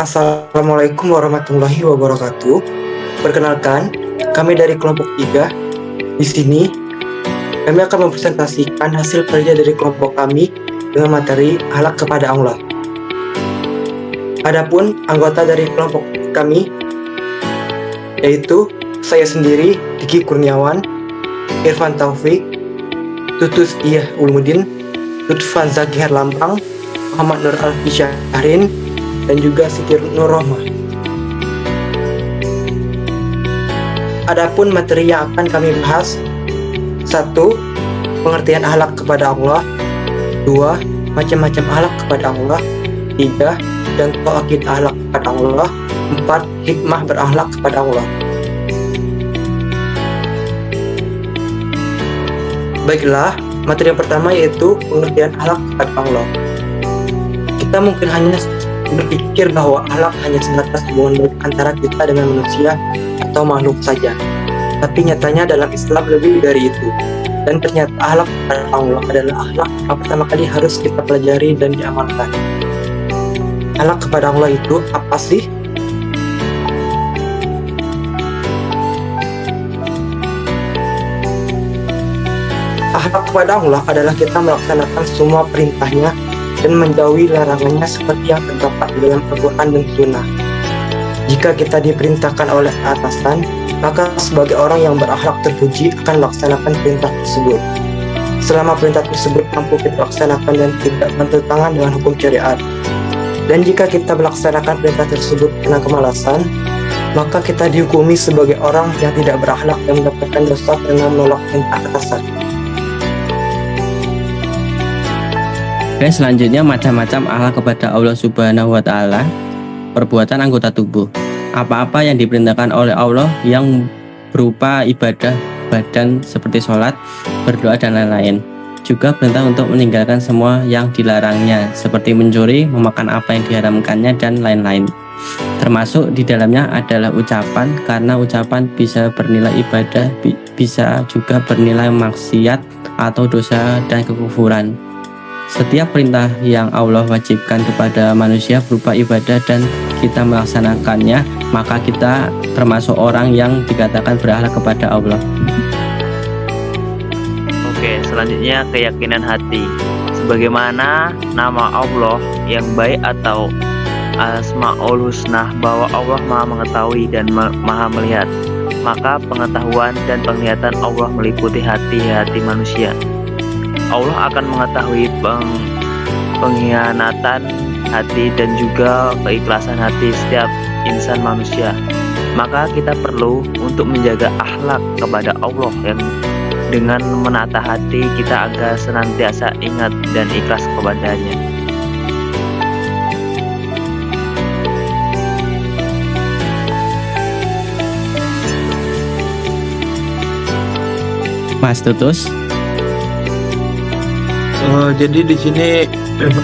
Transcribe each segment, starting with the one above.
Assalamualaikum warahmatullahi wabarakatuh. Perkenalkan, kami dari kelompok 3. Di sini, kami akan mempresentasikan hasil kerja dari kelompok kami dengan materi akhlak kepada Allah. Adapun anggota dari kelompok kami yaitu saya sendiri, Diki Kurniawan, Irfan Taufik, Tutus Iyah Ulmudin, Lutfan Zaki Herlampang, Muhammad Nur Alfi Syahrin, dan juga Siti Nur Rohmah. Adapun materi yang akan kami bahas: 1. Pengertian akhlak kepada Allah. 2. Macam-macam akhlak kepada Allah. 3. Contoh akidah akhlak kepada Allah. 4. Hikmah berakhlak kepada Allah. Baiklah, materi yang pertama yaitu pengertian akhlak kepada Allah. Kita mungkin hanya berpikir bahwa akhlak hanya sebatas hubungan antara kita dengan manusia atau makhluk saja. Tapi nyatanya dalam Islam lebih dari itu. Dan ternyata akhlak kepada Allah adalah akhlak yang pertama kali harus kita pelajari dan diamalkan. Akhlak kepada Allah itu apa sih? Akhlak kepada Allah adalah kita melaksanakan semua perintahnya dan menjauhi larangannya seperti yang terdapat di dalam Al-Quran dan Sunnah. Jika kita diperintahkan oleh atasan, maka sebagai orang yang berakhlak terpuji akan melaksanakan perintah tersebut. Selama perintah tersebut mampu kita laksanakan dan tidak bertentangan dengan hukum syariat. Dan jika kita melaksanakan perintah tersebut karena kemalasan, maka kita dihukumi sebagai orang yang tidak berakhlak dan mendapatkan dosa karena menolak perintah atasan. Oke, selanjutnya macam-macam akhlak kepada Allah Subhanahu wa Ta'ala. Perbuatan anggota tubuh. Apa-apa yang diperintahkan oleh Allah yang berupa ibadah badan seperti sholat, berdoa, dan lain-lain. Juga perintah untuk meninggalkan semua yang dilarangnya seperti mencuri, memakan apa yang diharamkannya, dan lain-lain. Termasuk di dalamnya adalah ucapan, karena ucapan bisa bernilai ibadah, bisa juga bernilai maksiat atau dosa dan kekufuran. Setiap perintah yang Allah wajibkan kepada manusia berupa ibadah dan kita melaksanakannya, maka kita termasuk orang yang dikatakan berakhlak kepada Allah. Oke, selanjutnya keyakinan hati. Sebagaimana nama Allah yang baik atau Asmaul Husna, bahwa Allah Maha mengetahui dan Maha melihat, maka pengetahuan dan penglihatan Allah meliputi hati-hati manusia. Allah akan mengetahui pengkhianatan hati dan juga keikhlasan hati setiap insan manusia. Maka kita perlu untuk menjaga akhlak kepada Allah yang dengan menata hati kita agar senantiasa ingat dan ikhlas kepadanya. Mas Tutus. Jadi di sini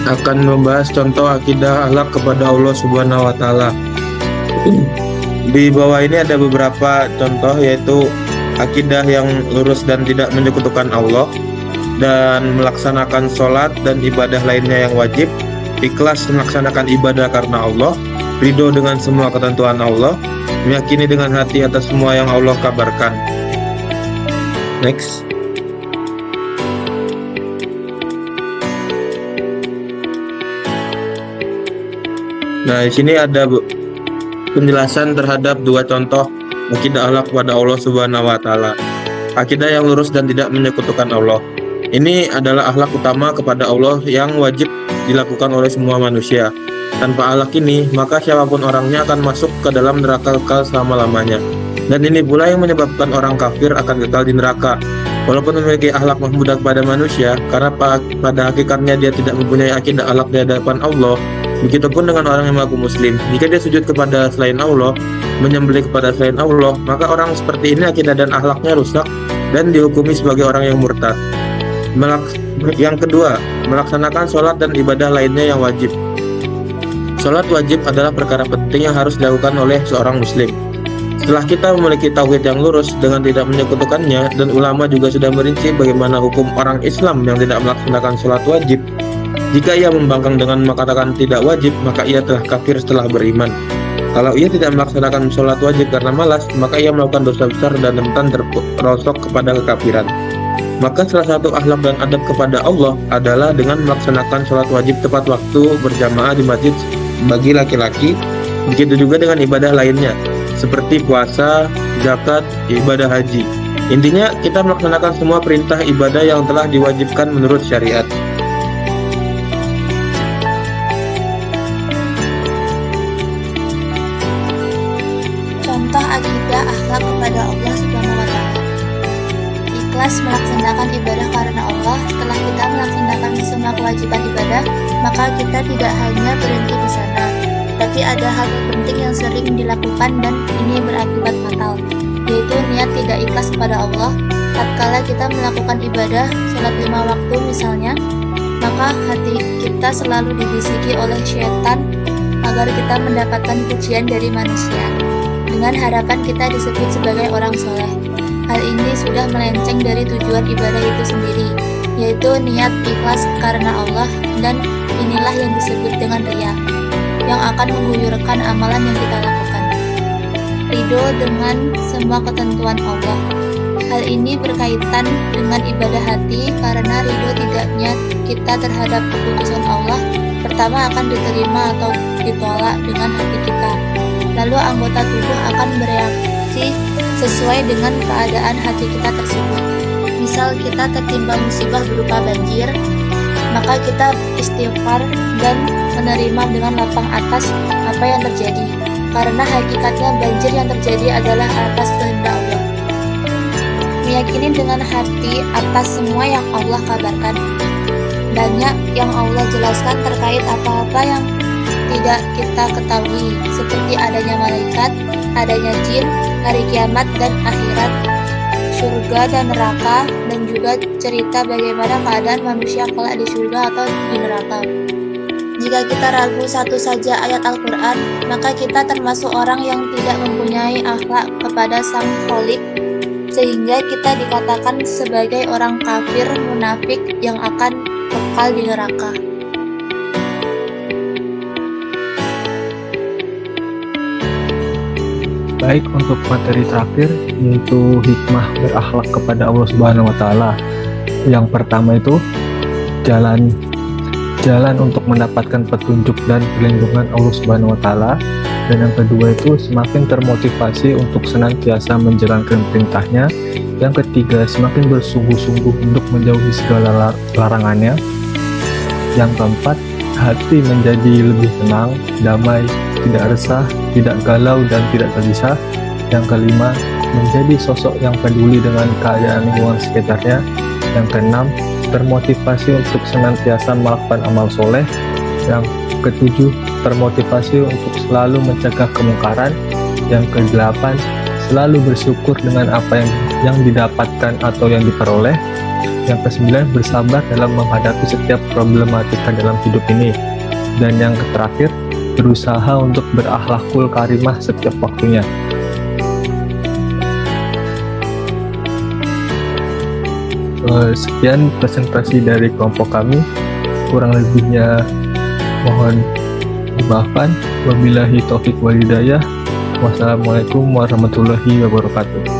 akan membahas contoh akidah akhlak kepada Allah Subhanahu wa Ta'ala. Di bawah ini ada beberapa contoh, yaitu akidah yang lurus dan tidak menyekutukan Allah, dan melaksanakan sholat dan ibadah lainnya yang wajib, ikhlas melaksanakan ibadah karena Allah, ridho dengan semua ketentuan Allah, meyakini dengan hati atas semua yang Allah kabarkan. Next. Nah, di sini ada penjelasan terhadap dua contoh akidah akhlak kepada Allah Subhanahu wa Ta'ala. Akidah yang lurus dan tidak menyekutukan Allah. Ini adalah akhlak utama kepada Allah yang wajib dilakukan oleh semua manusia. Tanpa akhlak ini, maka siapapun orangnya akan masuk ke dalam neraka kekal selama-lamanya. Dan ini pula yang menyebabkan orang kafir akan kekal di neraka. Walaupun memiliki akhlak mahmudah kepada manusia, karena pada hakikatnya dia tidak mempunyai akidah akhlak di hadapan Allah. Begitupun dengan orang yang mengaku muslim. Jika dia sujud kepada selain Allah, menyembelih kepada selain Allah, maka orang seperti ini akidah dan akhlaknya rusak dan dihukumi sebagai orang yang murtad. Yang kedua, melaksanakan sholat dan ibadah lainnya yang wajib. Sholat wajib adalah perkara penting yang harus dilakukan oleh seorang muslim. Setelah kita memiliki tauhid yang lurus dengan tidak menyekutukannya, dan ulama juga sudah merinci bagaimana hukum orang Islam yang tidak melaksanakan sholat wajib, Jika ia membangkang dengan mengatakan tidak wajib, maka ia telah kafir setelah beriman. Kalau ia tidak melaksanakan sholat wajib karena malas, maka ia melakukan dosa besar dan rentan terperosok kepada kekafiran. Maka salah satu akhlak dan adab kepada Allah adalah dengan melaksanakan sholat wajib tepat waktu berjamaah di masjid bagi laki-laki, begitu juga dengan ibadah lainnya, seperti puasa, zakat, ibadah haji. Intinya, kita melaksanakan semua perintah ibadah yang telah diwajibkan menurut syariat. Contoh akidah akhlak kepada Allah Subhanahu wa Ta'ala. Ikhlas melaksanakan ibadah karena Allah. Setelah kita melaksanakan semua kewajiban ibadah, maka kita tidak hanya berhenti di sana, tapi ada hal penting yang sering dilakukan dan ini berakibat fatal, yaitu niat tidak ikhlas kepada Allah. Tatkala kita melakukan ibadah sholat 5 waktu misalnya, maka hati kita selalu dibisiki oleh syaitan agar kita mendapatkan pujian dari manusia, dengan harapan kita disebut sebagai orang soleh. Hal ini sudah melenceng dari tujuan ibadah itu sendiri, yaitu niat ikhlas karena Allah, dan inilah yang disebut dengan riya, yang akan mengguyurkan amalan yang kita lakukan. Ridho dengan semua ketentuan Allah. Hal ini berkaitan dengan ibadah hati, karena ridho tidaknya kita terhadap keputusan Allah pertama akan diterima atau ditolak dengan hati kita. Lalu anggota tubuh akan bereaksi sesuai dengan keadaan hati kita tersebut. Misal kita tertimpa musibah berupa banjir, maka kita istighfar dan menerima dengan lapang atas apa yang terjadi, karena hakikatnya banjir yang terjadi adalah atas kehendak Allah. Meyakini dengan hati atas semua yang Allah kabarkan. Banyak yang Allah jelaskan terkait apa-apa yang tidak kita ketahui, seperti adanya malaikat, adanya jin, hari kiamat dan akhirat, surga dan neraka, dan juga cerita bagaimana keadaan manusia kelak di surga atau di neraka. Jika kita ragu satu saja ayat Al-Quran, maka kita termasuk orang yang tidak mempunyai akhlak kepada Sang Khalik, sehingga kita dikatakan sebagai orang kafir munafik yang akan kekal di neraka. Baik, untuk materi terakhir yaitu hikmah berakhlak kepada Allah Subhanahu wa Ta'ala. Yang pertama itu jalan untuk mendapatkan petunjuk dan perlindungan Allah Subhanahu wa Ta'ala. Dan yang kedua itu semakin termotivasi untuk senantiasa menjalankan perintahnya. Yang ketiga, semakin bersungguh-sungguh untuk menjauhi segala larangannya. Yang keempat, hati menjadi lebih tenang, damai, tidak resah, tidak galau dan tidak gelisah. Yang kelima, menjadi sosok yang peduli dengan keadaan lingkungan sekitarnya. Yang keenam, termotivasi untuk senantiasa melakukan amal soleh. Yang ketujuh, termotivasi untuk selalu mencegah kemungkaran. Yang kedelapan, selalu bersyukur dengan apa yang didapatkan atau yang diperoleh. Yang kesembilan, bersabar dalam menghadapi setiap problematika dalam hidup ini. Dan yang terakhir, berusaha untuk berakhlakul karimah setiap waktunya. Sekian presentasi dari kelompok kami. Kurang lebihnya mohon dimaafkan. Wabillahi taufiq wal hidayah. Wassalamualaikum warahmatullahi wabarakatuh.